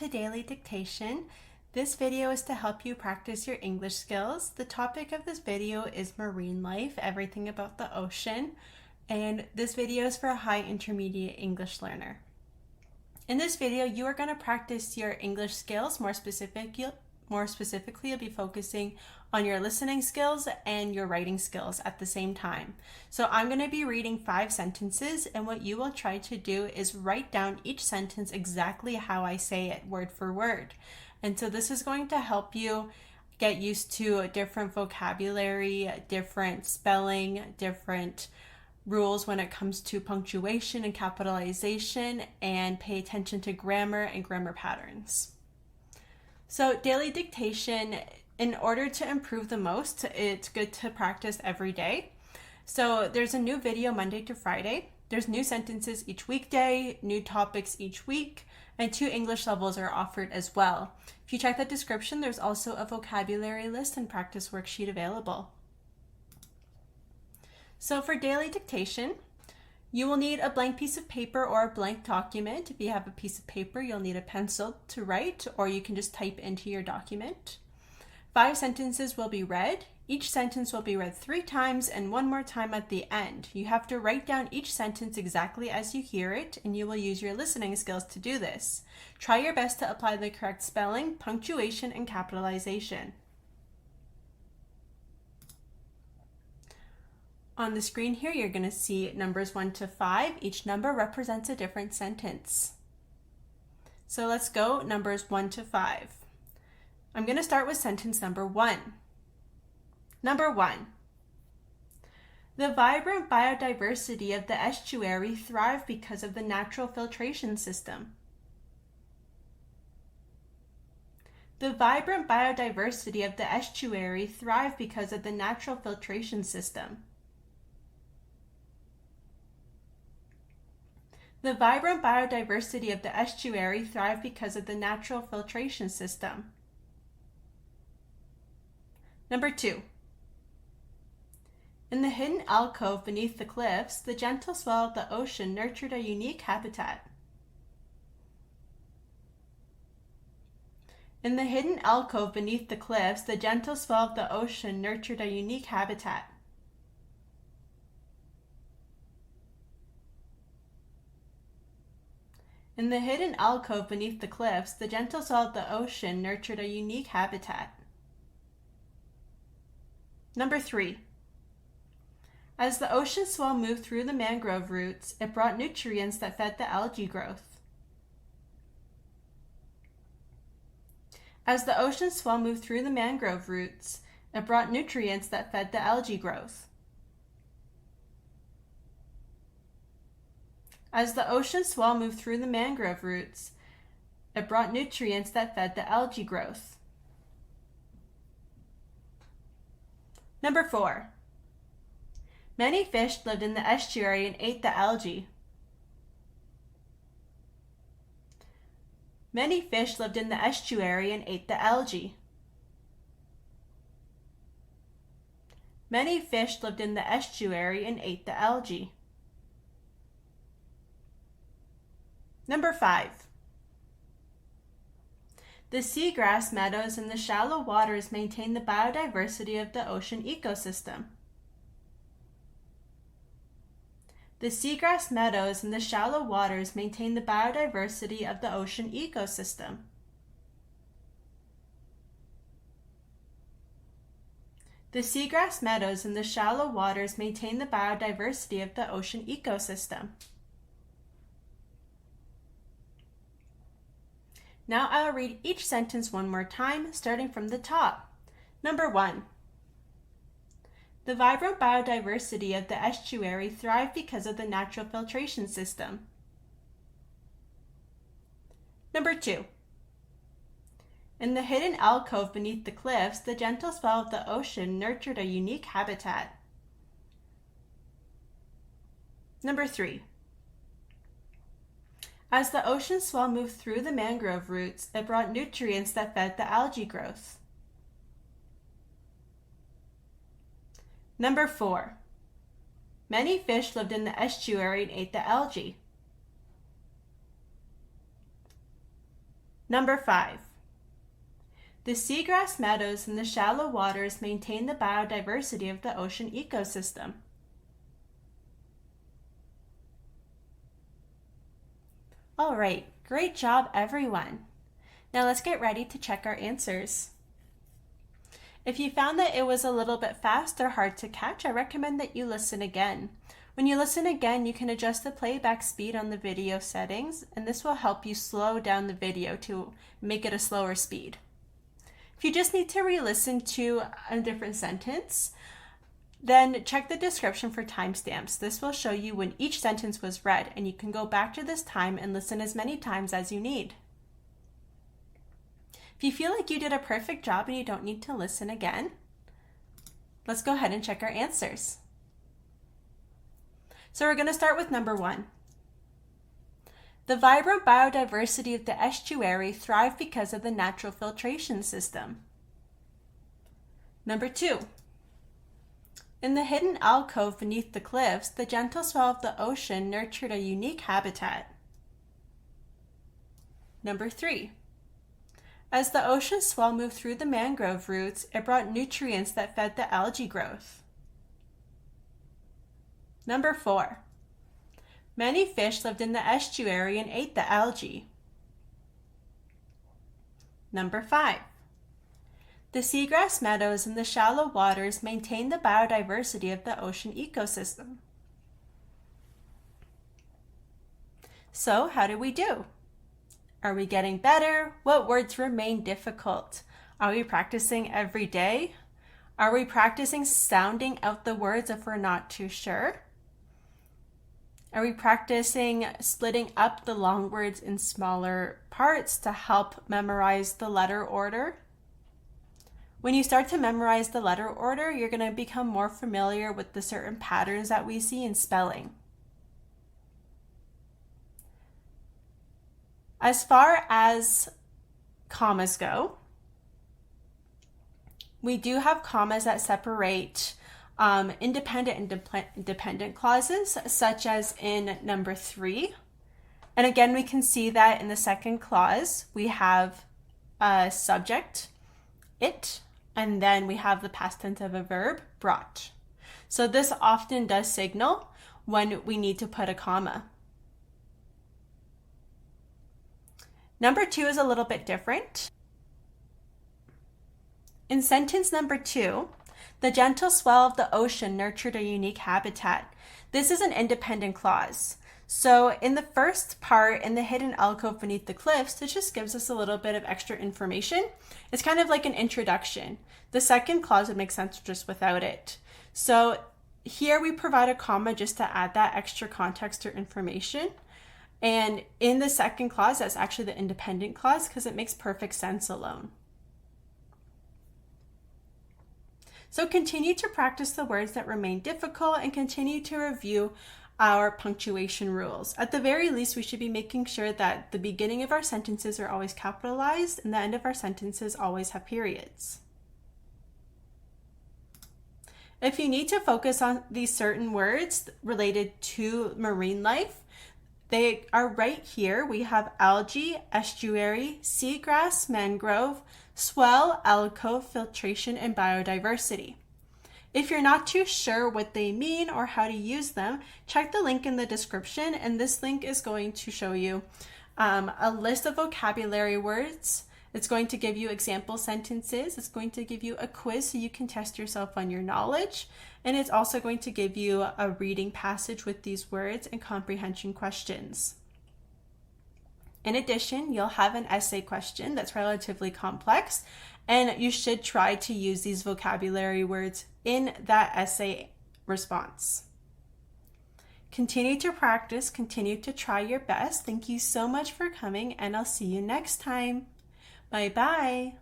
to Daily Dictation. This video is to help you practice your English skills. The topic of this video is marine life, everything about the ocean, and this video is for a high intermediate English learner. In this video, you are going to practice your English skills. More specifically, you'll be focusing on your listening skills and your writing skills at the same time. So I'm going to be reading 5 sentences, and what you will try to do is write down each sentence exactly how I say it, word for word. And so this is going to help you get used to different vocabulary, different spelling, different rules when it comes to punctuation and capitalization, and pay attention to grammar and grammar patterns. So daily dictation, in order to improve the most, it's good to practice every day. So there's a new video Monday to Friday. There's new sentences each weekday, new topics each week, and 2 English levels are offered as well. If you check the description, there's also a vocabulary list and practice worksheet available. So for daily dictation, you will need a blank piece of paper or a blank document. If you have a piece of paper, you'll need a pencil to write, or you can just type into your document. 5 sentences will be read. Each sentence will be read 3 times and 1 more time at the end. You have to write down each sentence exactly as you hear it, and you will use your listening skills to do this. Try your best to apply the correct spelling, punctuation, and capitalization. On the screen here, you're going to see numbers 1 to 5. Each number represents a different sentence. So let's go numbers 1 to 5. I'm going to start with sentence number 1. Number 1. The vibrant biodiversity of the estuary thrive because of the natural filtration system. The vibrant biodiversity of the estuary thrive because of the natural filtration system. The vibrant biodiversity of the estuary thrive because of the natural filtration system. Number 2. In the hidden alcove beneath the cliffs, the gentle swell of the ocean nurtured a unique habitat. In the hidden alcove beneath the cliffs, the gentle swell of the ocean nurtured a unique habitat. In the hidden alcove beneath the cliffs, the gentle swell of the ocean nurtured a unique habitat. Number 3. As the ocean swell moved through the mangrove roots, it brought nutrients that fed the algae growth. As the ocean swell moved through the mangrove roots, it brought nutrients that fed the algae growth. As the ocean swell moved through the mangrove roots, it brought nutrients that fed the algae growth. Number 4. Many fish lived in the estuary and ate the algae. Many fish lived in the estuary and ate the algae. Many fish lived in the estuary and ate the algae. Number 5. The seagrass meadows in the shallow waters maintain the biodiversity of the ocean ecosystem. The seagrass meadows in the shallow waters maintain the biodiversity of the ocean ecosystem. The seagrass meadows in the shallow waters maintain the biodiversity of the ocean ecosystem. Now I'll read each sentence 1 more time, starting from the top. Number 1. The vibrant biodiversity of the estuary thrived because of the natural filtration system. Number 2. In the hidden alcove beneath the cliffs, the gentle swell of the ocean nurtured a unique habitat. Number 3. As the ocean swell moved through the mangrove roots, it brought nutrients that fed the algae growth. Number 4. Many fish lived in the estuary and ate the algae. Number 5. The seagrass meadows in the shallow waters maintain the biodiversity of the ocean ecosystem. All right, great job everyone. Now let's get ready to check our answers. If you found that it was a little bit fast or hard to catch, I recommend that you listen again. When you listen again, you can adjust the playback speed on the video settings, and this will help you slow down the video to make it a slower speed. If you just need to re-listen to a different sentence, then check the description for timestamps. This will show you when each sentence was read, and you can go back to this time and listen as many times as you need. If you feel like you did a perfect job and you don't need to listen again, let's go ahead and check our answers. So we're going to start with number 1. The vibrant biodiversity of the estuary thrived because of the natural filtration system. Number 2. In the hidden alcove beneath the cliffs, the gentle swell of the ocean nurtured a unique habitat. Number 3. As the ocean swell moved through the mangrove roots, it brought nutrients that fed the algae growth. Number 4. Many fish lived in the estuary and ate the algae. Number 5. The seagrass meadows in the shallow waters maintain the biodiversity of the ocean ecosystem. So, how did we do? Are we getting better? What words remain difficult? Are we practicing every day? Are we practicing sounding out the words if we're not too sure? Are we practicing splitting up the long words in smaller parts to help memorize the letter order? When you start to memorize the letter order, you're going to become more familiar with the certain patterns that we see in spelling. As far as commas go, we do have commas that separate independent and dependent clauses, such as in number 3. And again, we can see that in the second clause, we have a subject, it, and then we have the past tense of a verb, brought. So this often does signal when we need to put a comma. Number 2 is a little bit different. In sentence number 2, the gentle swell of the ocean nurtured a unique habitat. This is an independent clause. So in the first part, in the hidden alcove beneath the cliffs, this just gives us a little bit of extra information. It's kind of like an introduction. The second clause would make sense just without it. So here we provide a comma just to add that extra context or information. And in the second clause, that's actually the independent clause because it makes perfect sense alone. So continue to practice the words that remain difficult and continue to review our punctuation rules. At the very least, we should be making sure that the beginning of our sentences are always capitalized and the end of our sentences always have periods. If you need to focus on these certain words related to marine life, they are right here. We have algae, estuary, seagrass, mangrove, swell, alcove, filtration, and biodiversity. If you're not too sure what they mean or how to use them, check the link in the description, and this link is going to show you a list of vocabulary words. It's going to give you example sentences. It's going to give you a quiz so you can test yourself on your knowledge. And it's also going to give you a reading passage with these words and comprehension questions. In addition, you'll have an essay question that's relatively complex, and you should try to use these vocabulary words in that essay response. Continue to practice, continue to try your best. Thank you so much for coming, and I'll see you next time. Bye-bye.